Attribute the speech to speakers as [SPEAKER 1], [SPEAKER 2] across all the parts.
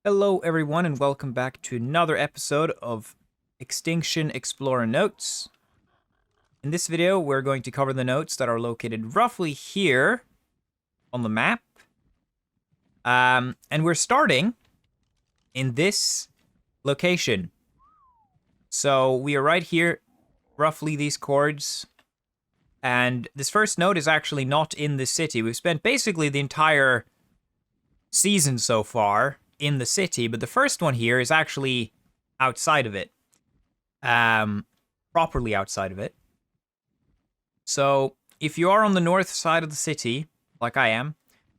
[SPEAKER 1] Hello everyone and welcome back to another episode of Extinction Explorer Notes. In this video we're going to cover the notes that are located roughly here on the map. And we're starting in this location. So we are right here, roughly these chords. And this first note is actually not in this city. We've spent basically the entire season so far in the city, but the first one here is actually outside of it. Properly outside of it. So if you are on the north side of the city, like I am,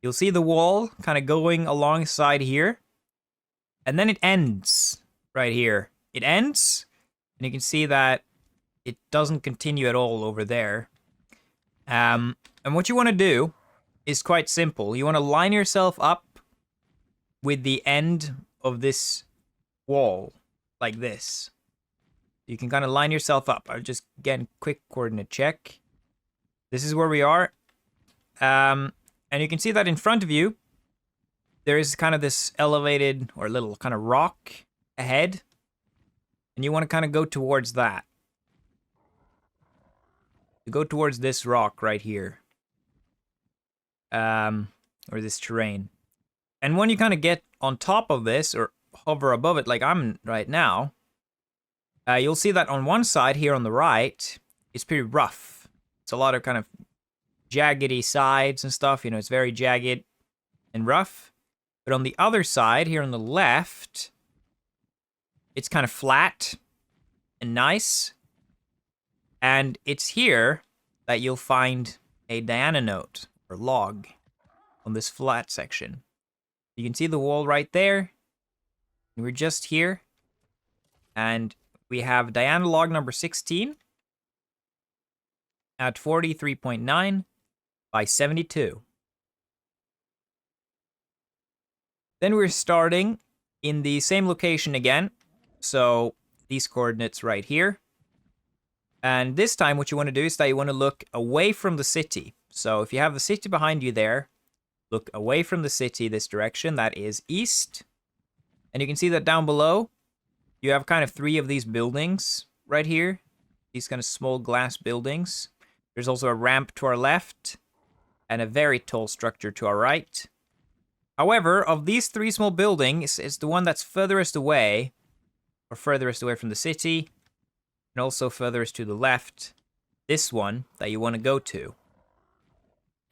[SPEAKER 1] you'll see the wall kind of going alongside here. And then it ends right here. It ends, and you can see that it doesn't continue at all over there. And what you want to do is quite simple. You want to line yourself up with the end of this wall, like this. You can kind of line yourself up. I'll just get a quick coordinate check. This is where we are. And you can see that in front of you, there is kind of this elevated or little kind of rock ahead. And you want to kind of go towards that. You go towards this rock right here. Or this terrain. And when you kind of get on top of this, or hover above it like I'm right now, you'll see that on one side here on the right, it's pretty rough. It's a lot of kind of jaggedy sides and stuff, you know, it's very jagged and rough. But on the other side, here on the left, it's kind of flat and nice. And it's here that you'll find a Diana note, or log, on this flat section. You can see the wall right there. We're just here. And we have Diana log number 16 at 43.9 by 72. Then we're starting in the same location again. So these coordinates right here. And this time what you want to do is that you want to look away from the city. So if you have the city behind you there, look away from the city this direction, that is east. And you can see that down below, you have kind of three of these buildings right here. These kind of small glass buildings. There's also a ramp to our left, and a very tall structure to our right. However, of these three small buildings, it's the one that's furthest away, or furthest away from the city, and also furthest to the left, this one that you want to go to.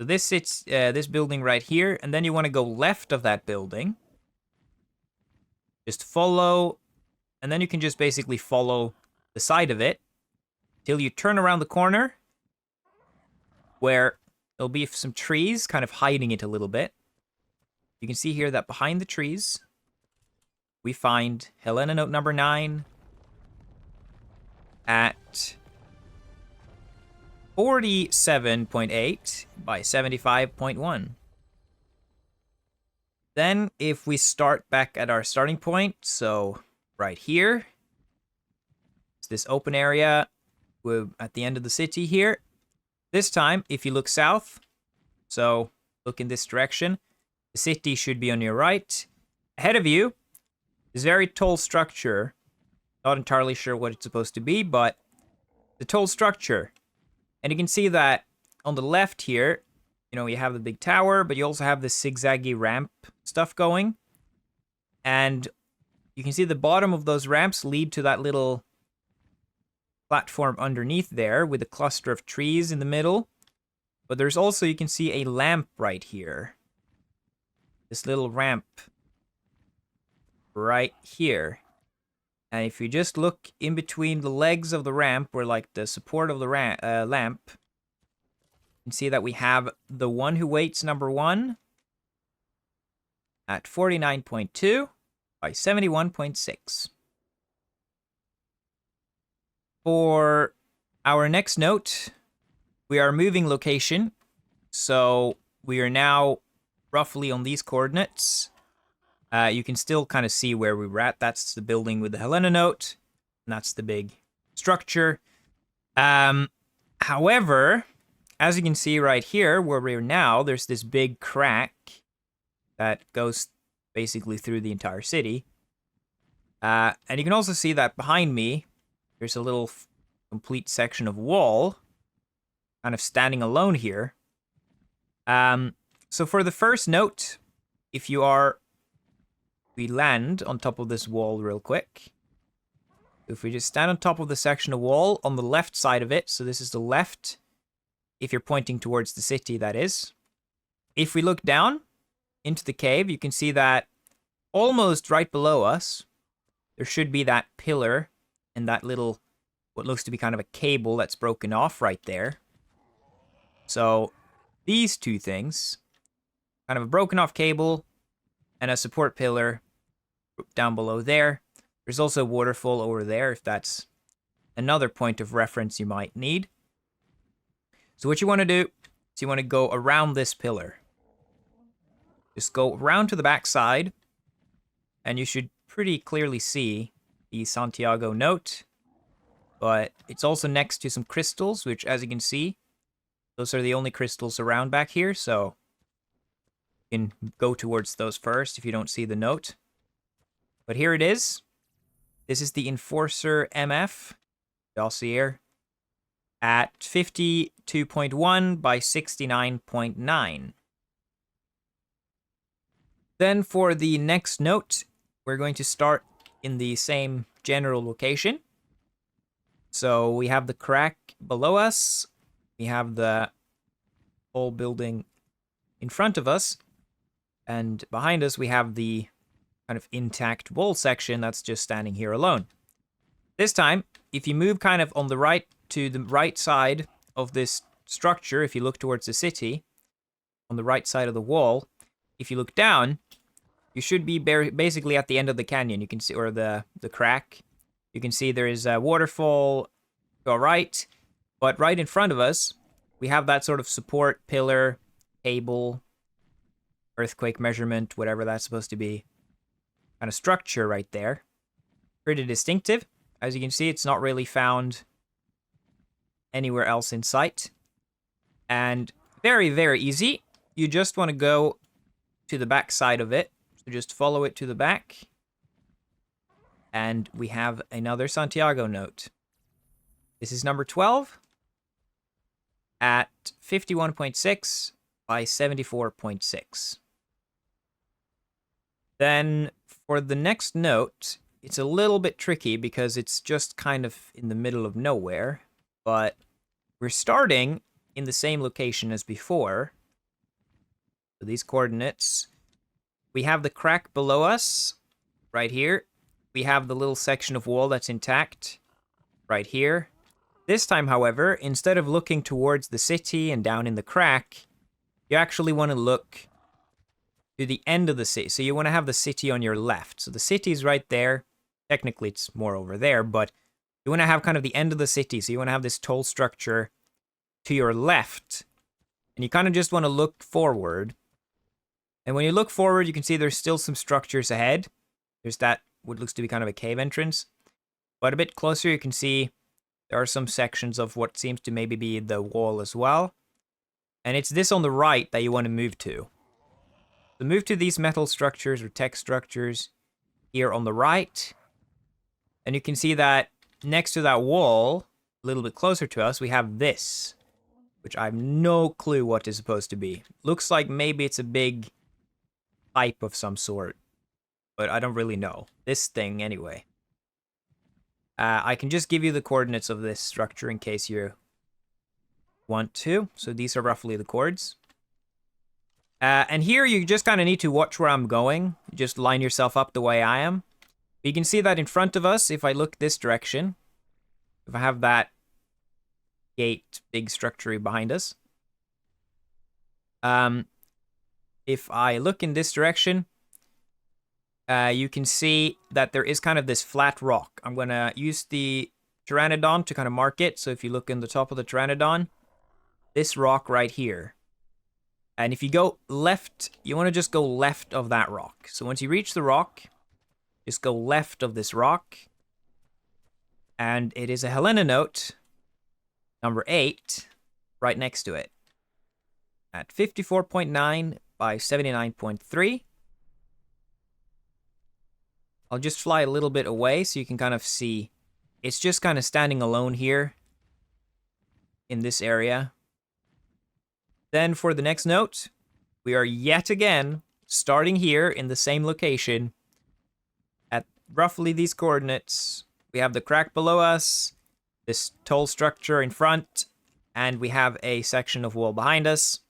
[SPEAKER 1] So this sits, this building right here, and then you want to go left of that building. Just follow, and then you can just basically follow the side of it till you turn around the corner, where there'll be some trees kind of hiding it a little bit. You can see here that behind the trees, we find Helena note number 9 at 47.8 by 75.1. Then if we start back at our starting point, so right here, it's this open area at the end of the city here. This time, if you look south, so look in this direction, the city should be on your right. Ahead of you, this very tall structure. Not entirely sure what it's supposed to be, but the tall structure. And you can see that on the left here, you know, you have the big tower, but you also have this zigzaggy ramp stuff going. And you can see the bottom of those ramps lead to that little platform underneath there with a cluster of trees in the middle. But there's also, you can see a lamp right here. This little ramp right here. And if you just look in between the legs of the ramp, or like the support of the lamp, you can see that we have the one who waits number 1 at 49.2 by 71.6. For our next note, we are moving location. So we are now roughly on these coordinates. You can still kind of see where we were at. That's the building with the Helena note. And that's the big structure. However, as you can see right here, where we're now, there's this big crack that goes basically through the entire city. And you can also see that behind me, there's a little complete section of wall, kind of standing alone here. So for the first note, if you are, we land on top of this wall real quick. If we just stand on top of the section of wall on the left side of it, so this is the left, if you're pointing towards the city, that is. If we look down into the cave, you can see that almost right below us, there should be that pillar and that little, what looks to be kind of a cable that's broken off right there. So these two things, kind of a broken off cable and a support pillar down below there. There's also a waterfall over there if that's another point of reference you might need. So what you want to do is you want to go around this pillar. Just go around to the back side, and you should pretty clearly see the Santiago note. But it's also next to some crystals, which, as you can see, those are the only crystals around back here, so you can go towards those first if you don't see the note. But here it is. This is the Enforcer MF Dossier at 52.1 by 69.9. Then for the next note, we're going to start in the same general location. So we have the crack below us. We have the whole building in front of us. And behind us, we have the kind of intact wall section that's just standing here alone. This time, if you move kind of on the right to the right side of this structure, if you look towards the city, on the right side of the wall, if you look down, you should be basically at the end of the canyon. You can see, or the crack. You can see there is a waterfall to our right, but right in front of us, we have that sort of support pillar, cable, earthquake measurement, whatever that's supposed to be, kind of structure right there. Pretty distinctive. As you can see, it's not really found anywhere else in sight. And very, very easy. You just want to go to the back side of it. So just follow it to the back. And we have another Santiago note. This is number 12 at 51.6 by 74.6. Then for the next note, it's a little bit tricky because it's just kind of in the middle of nowhere, but we're starting in the same location as before. So these coordinates, we have the crack below us right here. We have the little section of wall that's intact right here. This time, however, instead of looking towards the city and down in the crack, you actually want to look to the end of the city. So you want to have the city on your left. So the city is right there. Technically, it's more over there, but you want to have kind of the end of the city. So you want to have this tall structure to your left. And you kind of just want to look forward. And when you look forward, you can see there's still some structures ahead. There's that, what looks to be kind of a cave entrance. But a bit closer, you can see there are some sections of what seems to maybe be the wall as well. And it's this on the right that you want to move to. So move to these metal structures or text structures here on the right. And you can see that next to that wall, a little bit closer to us, we have this, which I have no clue what it's supposed to be. Looks like maybe it's a big pipe of some sort, but I don't really know. This thing, anyway. I can just give you the coordinates of this structure in case you want to. So these are roughly the chords. And here you just kind of need to watch where I'm going. Just line yourself up the way I am. You can see that in front of us, if I look this direction, if I have that gate, big structure behind us. If I look in this direction, you can see that there is kind of this flat rock. I'm going to use the Pteranodon to kind of mark it. So if you look in the top of the Pteranodon, this rock right here. And if you go left, you want to just go left of that rock. So once you reach the rock, just go left of this rock. And it is a Helena note, number 8, right next to it. At 54.9 by 79.3. I'll just fly a little bit away so you can kind of see. It's just kind of standing alone here in this area. Then for the next note, we are yet again starting here in the same location at roughly these coordinates. We have the crack below us, this tall structure in front, and we have a section of wall behind us.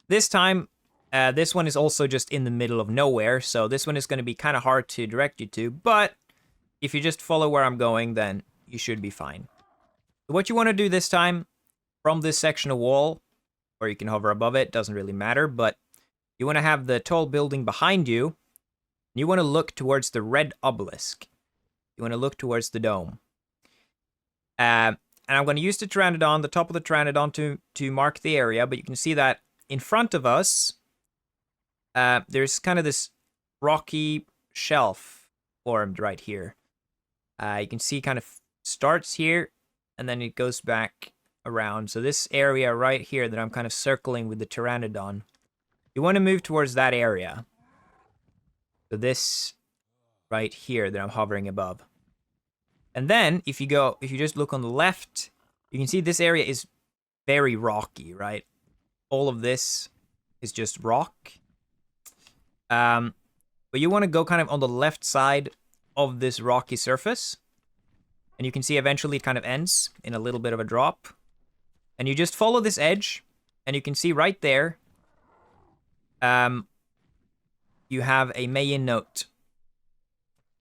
[SPEAKER 1] This time, this one is also just in the middle of nowhere, so this one is going to be kind of hard to direct you to, but if you just follow where I'm going, then you should be fine. So what you want to do this time, from this section of wall, or you can hover above it, doesn't really matter, but you want to have the tall building behind you, and you want to look towards the red obelisk. You want to look towards the dome. And I'm going to use the Pteranodon, the top of the Pteranodon, to mark the area, but you can see that in front of us, there's kind of this rocky shelf formed right here. You can see kind of starts here, and then it goes back around. So this area right here that I'm kind of circling with the Pteranodon, you want to move towards that area. So this right here that I'm hovering above. And then if you just look on the left, you can see this area is very rocky, right? All of this is just rock. But you want to go kind of on the left side of this rocky surface. And you can see eventually it kind of ends in a little bit of a drop. And you just follow this edge, and you can see right there, you have a Meiyin note.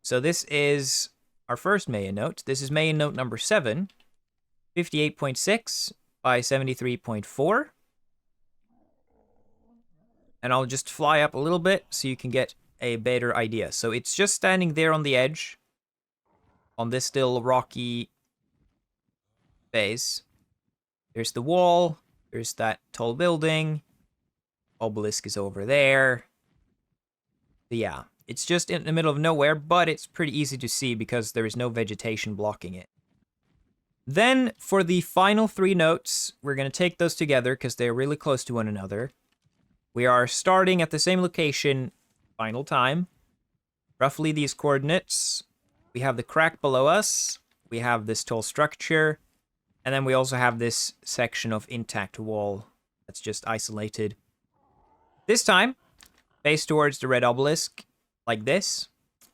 [SPEAKER 1] So this is our first Meiyin note. This is Meiyin note number 7, 58.6 by 73.4. And I'll just fly up a little bit so you can get a better idea. So it's just standing there on the edge, on this still rocky base. There's the wall, there's that tall building, obelisk is over there. But yeah, it's just in the middle of nowhere, but it's pretty easy to see because there is no vegetation blocking it. Then, for the final 3 notes, we're going to take those together because they're really close to one another. We are starting at the same location, final time. Roughly these coordinates. We have the crack below us, we have this tall structure, and then we also have this section of intact wall that's just isolated. This time, face towards the red obelisk, like this.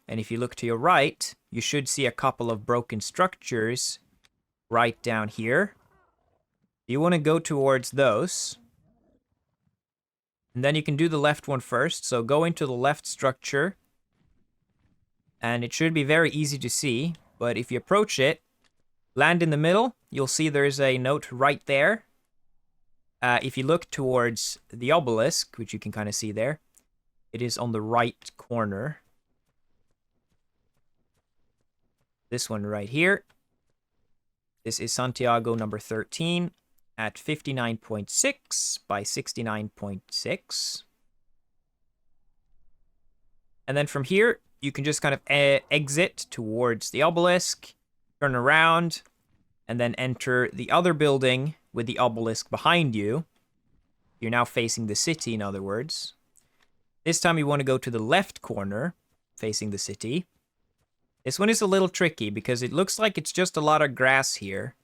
[SPEAKER 1] And if you look to your right, you should see a couple of broken structures right down here. You want to go towards those. And then you can do the left one first. So go into the left structure. And it should be very easy to see. But if you approach it, land in the middle, you'll see there's a note right there. If you look towards the obelisk, which you can kind of see there, it is on the right corner. This one right here. This is Santiago number 13 at 59.6 by 69.6. And then from here, you can just kind of exit towards the obelisk, turn around, and then enter the other building with the obelisk behind you. You're now facing the city, in other words. This time you want to go to the left corner, facing the city. This one is a little tricky because it looks like it's just a lot of grass here.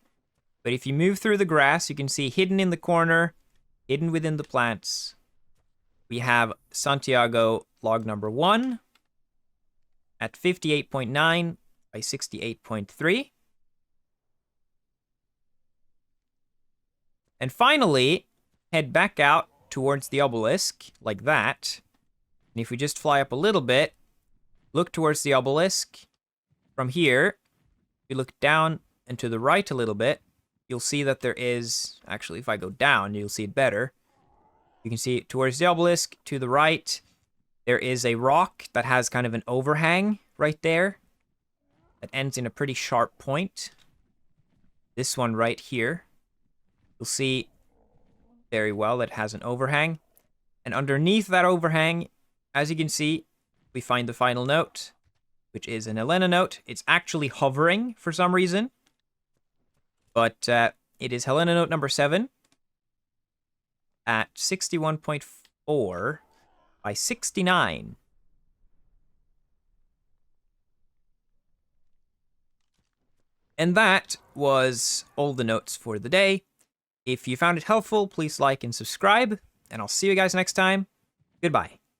[SPEAKER 1] But if you move through the grass, you can see hidden in the corner, hidden within the plants, we have Santiago log number 1 at 58.9 by 68.3. And finally, head back out towards the obelisk, like that. And if we just fly up a little bit, look towards the obelisk. From here, if you look down and to the right a little bit, you'll see that there is, actually if I go down, you'll see it better. You can see towards the obelisk, to the right, there is a rock that has kind of an overhang right there. That ends in a pretty sharp point. This one right here. You'll see very well that has an overhang. And underneath that overhang, as you can see, we find the final note, which is an Helena note. It's actually hovering for some reason. But it is Helena note number 7 at 61.4 by 69. And that was all the notes for the day. If you found it helpful, please like and subscribe, and I'll see you guys next time. Goodbye.